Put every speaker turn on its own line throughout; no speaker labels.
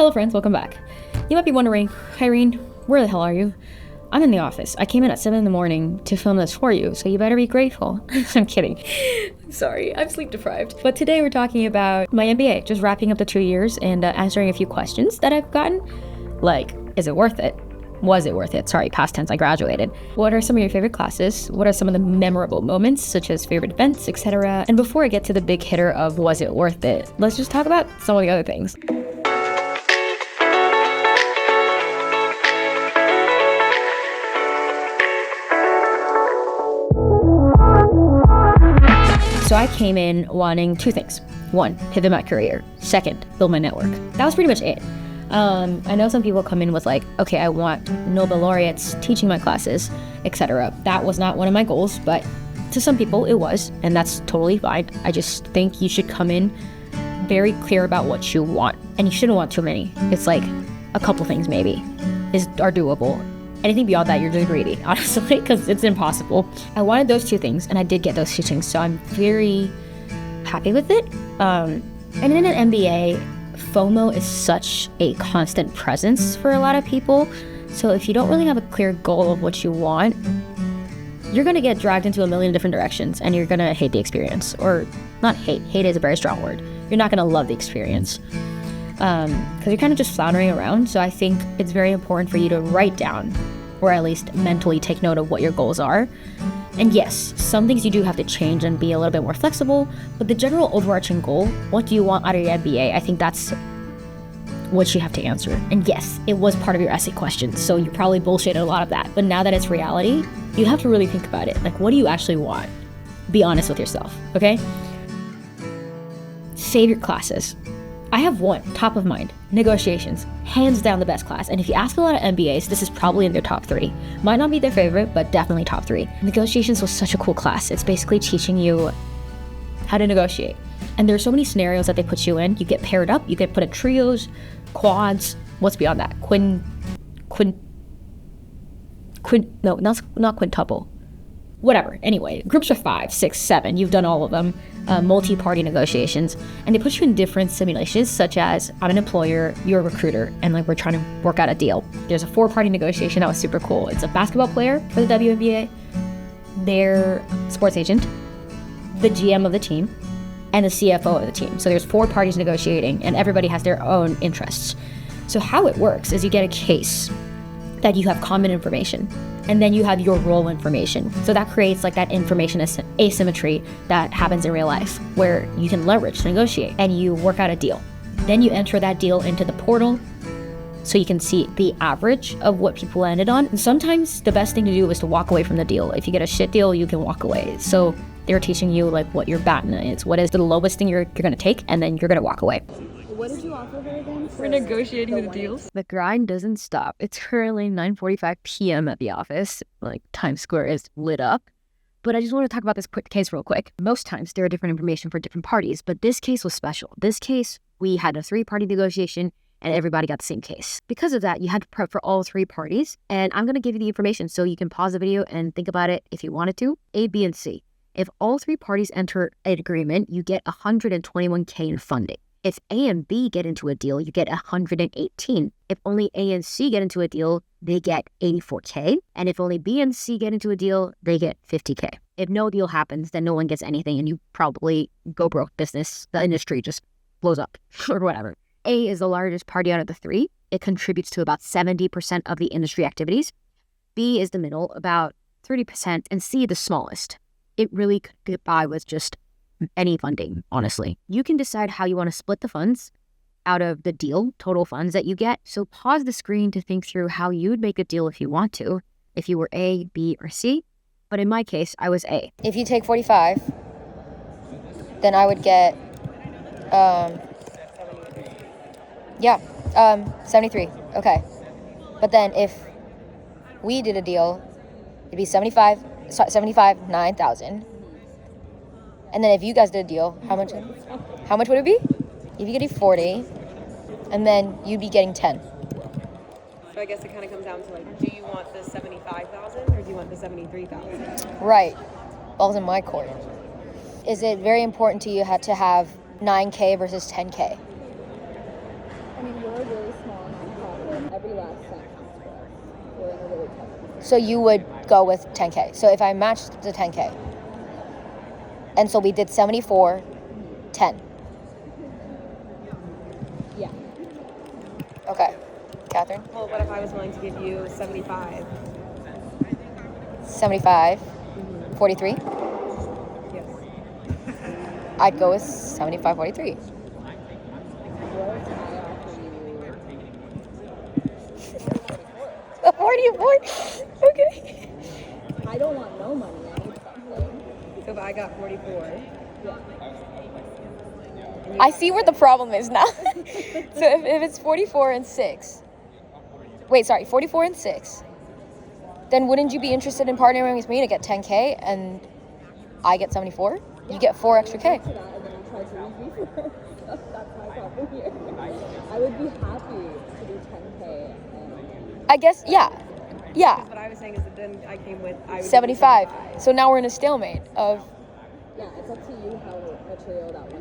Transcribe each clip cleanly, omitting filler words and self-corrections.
Hello friends, welcome back. You might be wondering, Irene, where the hell are you? I'm in the office. I came in at 7 a.m. to film this for you, so you better be grateful. I'm kidding. I'm sorry, I'm sleep deprived. But today we're talking about my MBA, just wrapping up the 2 years and answering a few questions that I've gotten. Like, is it worth it? Was it worth it? Sorry, past tense, I graduated. What are some of your favorite classes? What are some of the memorable moments, such as favorite events, etc.? And before I get to the big hitter of was it worth it, let's just talk about some of the other things. So I came in wanting two things. One, pivot my career. Second, build my network. That was pretty much it. I know some people come in with like, okay, I want Nobel laureates teaching my classes, etc. That was not one of my goals, but to some people it was, and that's totally fine. I just think you should come in very clear about what you want, and you shouldn't want too many. It's like a couple things maybe are doable. Anything beyond that, you're just greedy, honestly, because it's impossible. I wanted those two things, and I did get those two things, so I'm very happy with it. And in an MBA, FOMO is such a constant presence for a lot of people. So if you don't really have a clear goal of what you want, you're going to get dragged into a million different directions, and you're going to hate the experience. Or not hate. Hate is a very strong word. You're not going to love the experience. Because you're kind of just floundering around. So I think it's very important for you to write down, or at least mentally take note of what your goals are. And yes, some things you do have to change and be a little bit more flexible, but the general overarching goal, what do you want out of your MBA? I think that's what you have to answer. And yes, it was part of your essay question, so you probably bullshitted a lot of that. But now that it's reality, you have to really think about it. Like, what do you actually want? Be honest with yourself, okay? Favorite classes. I have one, top of mind, negotiations, hands down the best class. And if you ask a lot of MBAs, this is probably in their top 3. Might not be their favorite, but definitely top 3. Negotiations was such a cool class. It's basically teaching you how to negotiate. And there's so many scenarios that they put you in. You get paired up, you get put in trios, quads, what's beyond that? Not quintuple. Whatever. Anyway, groups of 5, 6, 7. You've done all of them. Multi-party negotiations. And they put you in different simulations, such as I'm an employer, you're a recruiter, and like we're trying to work out a deal. There's a 4-party negotiation that was super cool. It's a basketball player for the WNBA, their sports agent, the GM of the team, and the CFO of the team. So there's 4 parties negotiating, and everybody has their own interests. So how it works is you get a case that you have common information, and then you have your role information. So that creates like that information asymmetry that happens in real life, where you can leverage to negotiate and you work out a deal. Then you enter that deal into the portal so you can see the average of what people landed on. And sometimes the best thing to do is to walk away from the deal. If you get a shit deal, you can walk away. So they're teaching you like what your BATNA is, what is the lowest thing you're gonna take, and then you're gonna walk away.
What did you offer her again?
For negotiating the deals?
The grind doesn't stop. It's currently 9:45 p.m. at the office. Like, Times Square is lit up. But I just want to talk about this quick case real quick. Most times there are different information for different parties, but this case was special. This case, we had a 3-party negotiation and everybody got the same case. Because of that, you had to prep for all 3 parties. And I'm going to give you the information so you can pause the video and think about it if you wanted to. A, B, and C. If all 3 parties enter an agreement, you get $121K in funding. If A and B get into a deal, you get 118. If only A and C get into a deal, they get 84K. And if only B and C get into a deal, they get 50K. If no deal happens, then no one gets anything and you probably go broke business. The industry just blows up or whatever. A is the largest party out of the 3. It contributes to about 70% of the industry activities. B is the middle, about 30%, and C the smallest. It really could get by with just any funding, honestly. You can decide how you want to split the funds out of the deal, total funds that you get. So pause the screen to think through how you would make a deal if you want to, if you were A, B, or C. But in my case, I was A.
If you take 45, then I would get, 73. Okay. But then if we did a deal, it'd be 9,000. And then if you guys did a deal, how much would it be? If you get 40, and then you'd be getting 10.
So I guess it kind of comes down to like, do you want the 75,000 or do you want the 73,000?
Right. Ball's in my court. Is it very important to you to have 9K versus 10K?
I mean, we're really small nonprofit, every last cent counts for us. We're in a really tough position.
So you would go with 10K. So if I matched the 10K, and so we did 74, 10.
Yeah.
Okay. Catherine?
Well, what if I was willing to give you 75?
75, 43.
Yes.
I'd go with 75, 43.
What if I offer you
44. Okay.
I don't want no money, I need something.
So if I got 44,
Yeah.
I see where the problem is now. So if it's 44 and 6. Wait, sorry, 44 and 6. Then wouldn't you be interested in partnering with me to get 10K and I get 74? You get 4 extra K.
To that, and then you try to leave me for it. That's my problem here. I would be happy to do 10K.
I guess, yeah. Yeah.
what I was saying is that then I came with I would
75. So now we're in a stalemate of
Yeah, it's up to you how material that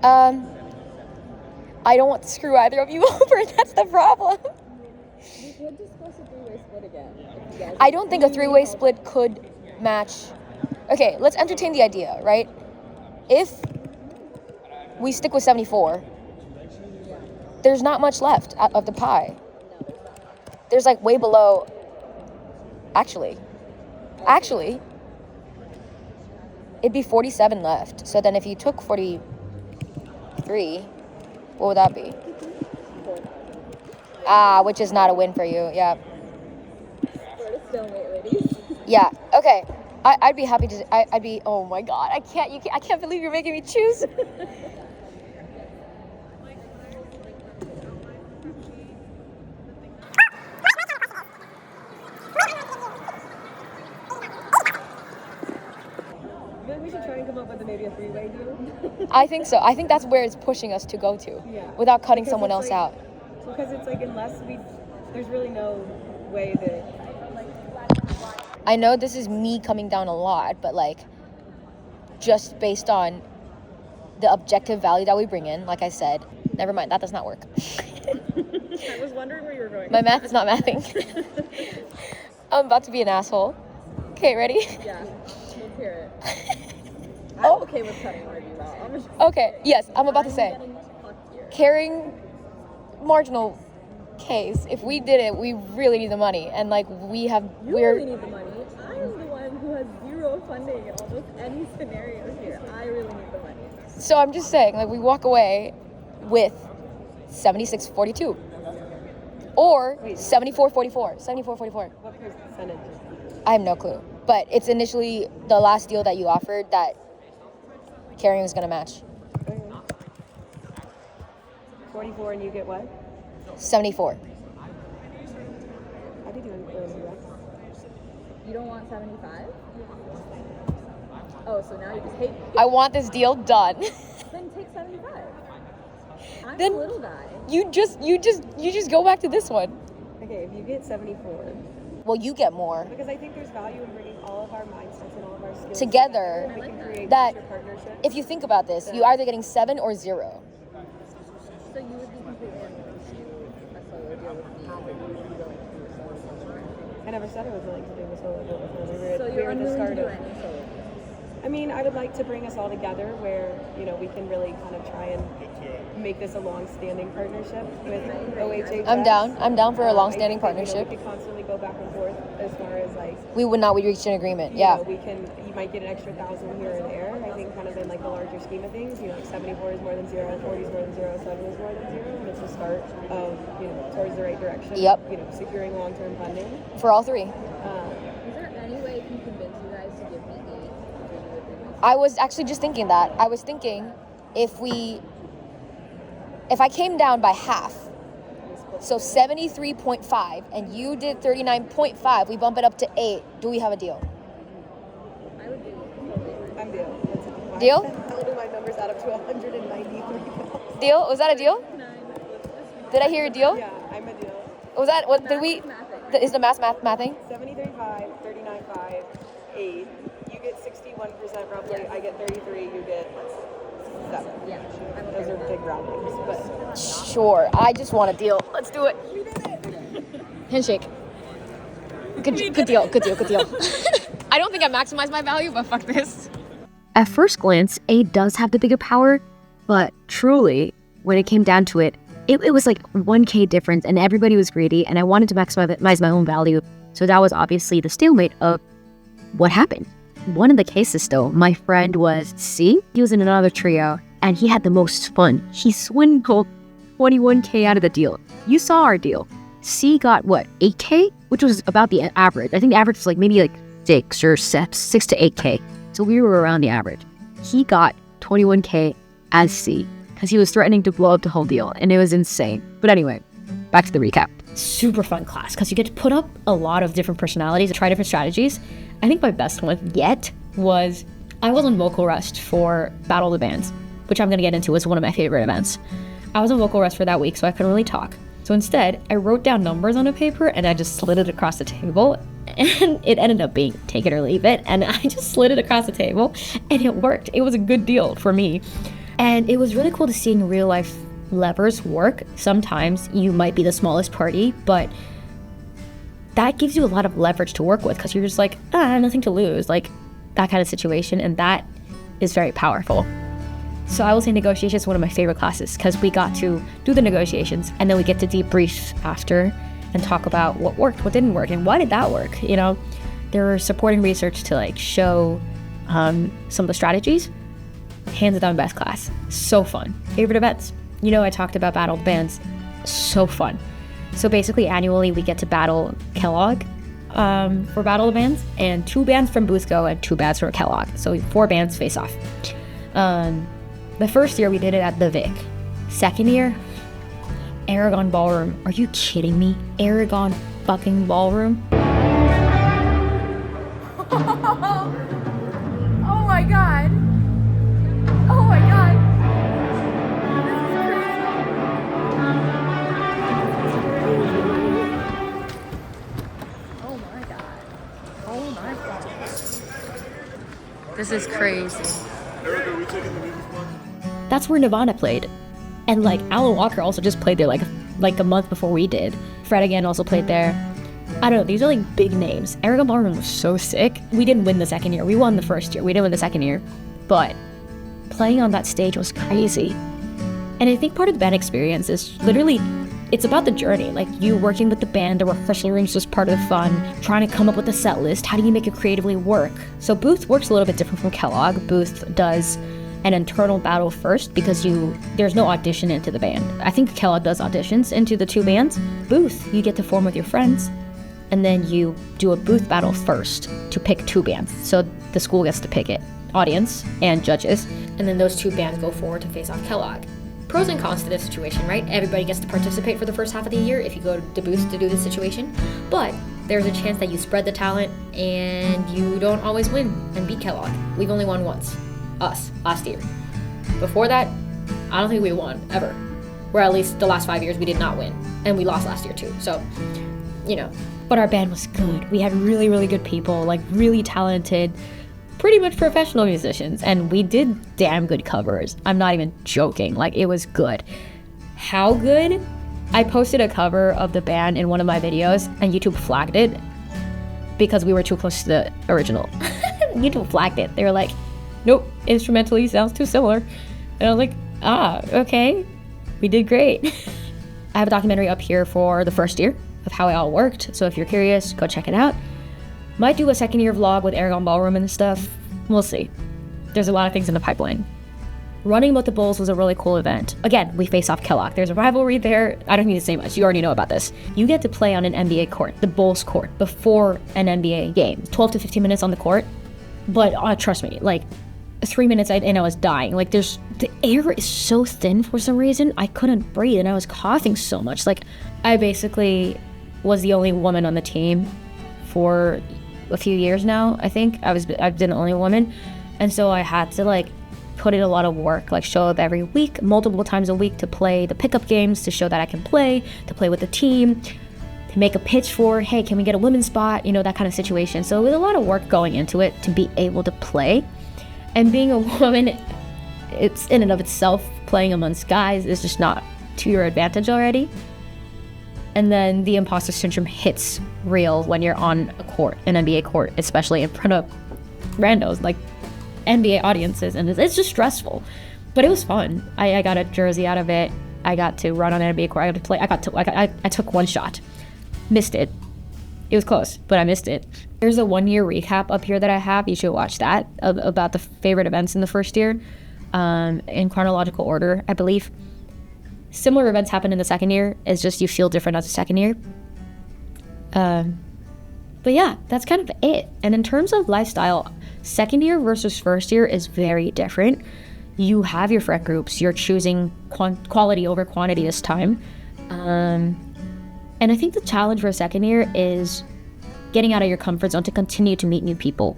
1,000
I don't want to screw either of you over. That's the problem.
We could discuss a three-way split again. If you guys
I don't think a three-way split could match. Okay, let's entertain the idea, right? If we stick with 74, there's not much left of the pie. There's like way below. Actually, it'd be 47 left. So then if you took 43, what would that be? Which is not a win for you. Yeah.
We're at a stalemate, ladies.
Yeah. Okay. I'd be happy to. I'd be. Oh my God. I can't believe you're making me choose.
Maybe we should try and come up with maybe a three-way deal.
I think so. I think that's where it's pushing us to go to,
Yeah.
without cutting
Because
someone
it's
else
like-
out.
Because it's like there's really no way that.
I know this is me coming down a lot, but like, just based on the objective value that we bring in, like I said, never mind, that does not work.
I was wondering where you were going.
My math is not mathing. I'm about to be an asshole. Okay, ready?
Yeah, let's hear it. I'm
Oh.
okay with cutting Margie out. I'm just
Okay, yes, I'm about to say.
getting fucked here.
Carrying marginal case, if we did it, we really need the money. And like,
You really need the money. I'm the one who has zero funding in almost any scenario here. I really need the money.
So I'm just saying, like, we walk away with 76.42 or 74.44. 74.44.
What percentage?
I have no clue, but it's initially the last deal that you offered that Carrying was gonna match.
Okay. 44 and you get what?
74.
I'd be doing good in the US.
You don't want 75? Oh, so now you just hate me.
I want this deal done.
Then take 75. I'm
Then-
a little guy.
You just go back to this one.
Okay, if you get 74,
Well, you get more.
because I think there's value in bringing all of our mindsets and all of our skills
Together,
We can create
that-
future partnerships.
If you think about this, you're either getting 7 or 0.
So you would be completely unwilling to do a solo deal with me, but you would be willing to do a solo deal with me.
I never said I was willing to do a solo deal with her.
So
We
you're
were at the
unwilling
start
to do
of.
any solo deal.
I mean, I would like to bring us all together where, we can really kind of try and make this a long-standing partnership with OHHS.
I'm down. I'm down for a long-standing
I think,
partnership.
we could constantly go back and forth as far as like,
We would not reach an agreement.
you
Yeah.
know, you might get an extra 1,000 here or there. I think kind of in like the larger scheme of things, like 74 is more than 0, 40 is more than 0, 7 is more than 0, and it's a start of, towards the right direction.
Yep.
Securing long-term funding.
For all three.
Is there any way you can convince you guys to give me 8 if you would do my
I was actually just thinking that. I was thinking if I came down by half, so 73.5, and you did 39.5, we bump it up to 8. Do we have a deal?
I would do
I'm deal.
Deal?
How do my numbers add up to 193,000?
Deal? Was that a deal? Did I hear a deal?
Yeah, I'm a deal.
Was that what did we? Is the mathing?
73.5, 39.5, 8. You get 61% roughly. I get 33. You get 7. Yeah. Those are big roundings, but
Sure. I just want a deal. Let's do it. Handshake. Good deal. I don't think I maximized my value, but fuck this.
At first glance, A does have the bigger power, but truly, when it came down to it, it was like 1K difference and everybody was greedy and I wanted to maximize my own value. So that was obviously the stalemate of what happened. One of the cases though, my friend was C. He was in another trio and he had the most fun. He swindled 21K out of the deal. You saw our deal. C got what, 8K? Which was about the average. I think the average was like maybe like 6 to 8K. So we were around the average. He got 21K as C because he was threatening to blow up the whole deal and it was insane. But anyway, back to the recap. Super fun class because you get to put up a lot of different personalities and try different strategies. I think my best one yet was I was on vocal rest for Battle of the Bands, which I'm going to get into as one of my favorite events. I was on vocal rest for that week, so I couldn't really talk. So instead, I wrote down numbers on a paper and I just slid it across the table and it ended up being take it or leave it. And I just slid it across the table and it worked. It was a good deal for me. And it was really cool to see in real life levers work. Sometimes you might be the smallest party, but that gives you a lot of leverage to work with because you're just like, nothing to lose, like that kind of situation. And that is very powerful. So I will say negotiations is one of my favorite classes because we got to do the negotiations and then we get to debrief after and talk about what worked, what didn't work, and why did that work, you know? There were supporting research to like show some of the strategies. Hands down best class. So fun. Favorite events. You know, I talked about Battle of Bands. So fun. So basically annually we get to battle Kellogg for Battle of Bands and 2 bands from Booth go and 2 bands from Kellogg. So 4 bands face off. The first year we did it at the Vic. Second year, Aragon Ballroom. Are you kidding me? Aragon fucking Ballroom?
Oh my god. Oh my god. This is crazy.
That's where Nirvana played. And like Alan Walker also just played there like a month before we did. Fred again also played there. I don't know, these are like big names. Aragon Ballroom was so sick. We didn't win the second year. We won the first year. We didn't win the second year. But playing on that stage was crazy. And I think part of the band experience is literally, it's about the journey. Like you working with the band, the rehearsal rooms was part of the fun, trying to come up with a set list. How do you make it creatively work? So Booth works a little bit different from Kellogg. Booth does an internal battle first because there's no audition into the band. I think Kellogg does auditions into the 2 bands. Booth, you get to form with your friends, and then you do a booth battle first to pick 2 bands. So the school gets to pick it, audience and judges, and then those 2 bands go forward to face off Kellogg. Pros and cons to this situation, right? Everybody gets to participate for the first half of the year if you go to the booth to do this situation, but there's a chance that you spread the talent and you don't always win and beat Kellogg. We've only won once. Us, last year. Before that, I don't think we won, ever. Or at least the last 5 years we did not win. And we lost last year too, so, you know. But our band was good. We had really, really good people, like really talented, pretty much professional musicians. And we did damn good covers. I'm not even joking, like it was good. How good? I posted a cover of the band in one of my videos and YouTube flagged it because we were too close to the original. YouTube flagged it. They were like, nope, instrumentally sounds too similar. And I was like, okay, we did great. I have a documentary up here for the first year of how it all worked. So if you're curious, go check it out. Might do a second year vlog with Aragon Ballroom and stuff. We'll see. There's a lot of things in the pipeline. Running with the Bulls was a really cool event. Again, we face off Kellogg. There's a rivalry there. I don't need to say much. You already know about this. You get to play on an NBA court, the Bulls court, before an NBA game. 12 to 15 minutes on the court. But trust me, like 3 minutes and I was dying. Like the air is so thin for some reason. I couldn't breathe and I was coughing so much. Like I basically was the only woman on the team for a few years now. I think I've been the only woman. And so I had to like put in a lot of work, like show up every week, multiple times a week to play the pickup games, to show that I can play, to play with the team, to make a pitch for, hey, can we get a women's spot? You know, that kind of situation. So it was a lot of work going into it to be able to play. And being a woman it's in and of itself, playing amongst guys is just not to your advantage already. And then the imposter syndrome hits real when you're on a court, an NBA court, especially in front of randos, like NBA audiences, and it's just stressful. But it was fun. I got a jersey out of it. I got to run on an NBA court. I got to play. I took one shot, missed it. It was close, but I missed it. There's a 1-year recap up here that I have. You should watch that, about the favorite events in the first year, in chronological order, I believe. Similar events happen in the second year. It's just you feel different as a second year. But yeah, that's kind of it. And in terms of lifestyle, second year versus first year is very different. You have your friend groups. You're choosing quality over quantity this time. And I think the challenge for a second year is getting out of your comfort zone to continue to meet new people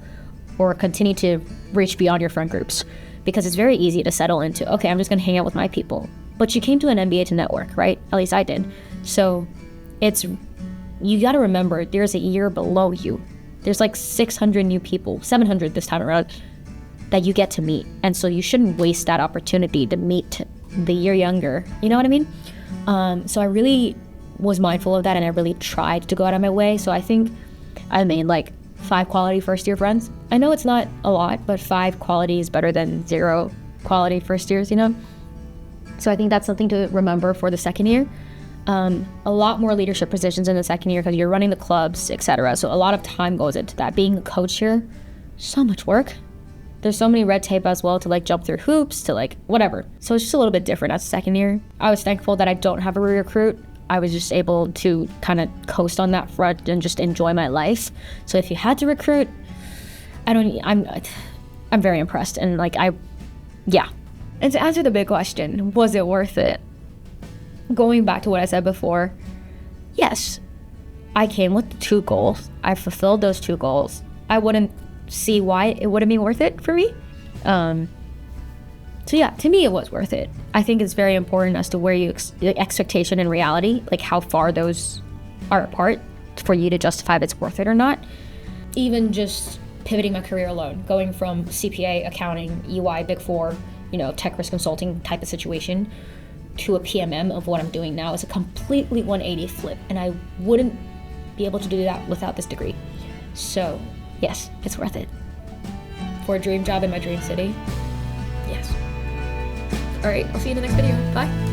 or continue to reach beyond your friend groups, because it's very easy to settle into, okay, I'm just going to hang out with my people. But you came to an MBA to network, right? At least I did. So you got to remember, there's a year below you. There's like 600 new people, 700 this time around, that you get to meet. And so you shouldn't waste that opportunity to meet the year younger. You know what I mean? So I really was mindful of that, and I really tried to go out of my way. So I think I made like 5 quality first year friends. I know it's not a lot, but 5 quality is better than 0 quality first years, you know? So I think that's something to remember for the second year. A lot more leadership positions in the second year because you're running the clubs, etc. So a lot of time goes into that. Being a coach here, so much work. There's so many red tape as well to like jump through hoops, to like whatever. So it's just a little bit different as a second year. I was thankful that I don't have a recruit. I was just able to kind of coast on that front and just enjoy my life. So if you had to recruit, I'm very impressed. And like, yeah. And to answer the big question, was it worth it? Going back to what I said before, yes, I came with 2 goals. I fulfilled those 2 goals. I wouldn't see why it wouldn't be worth it for me. So yeah, to me, it was worth it. I think it's very important as to where you expectation and reality, like how far those are apart for you to justify if it's worth it or not. Even just pivoting my career alone, going from CPA, accounting, EY, Big Four, tech risk consulting type of situation to a PMM of what I'm doing now is a completely 180 flip. And I wouldn't be able to do that without this degree. So yes, it's worth it. For a dream job in my dream city, yes. All right, I'll see you in the next video. Bye.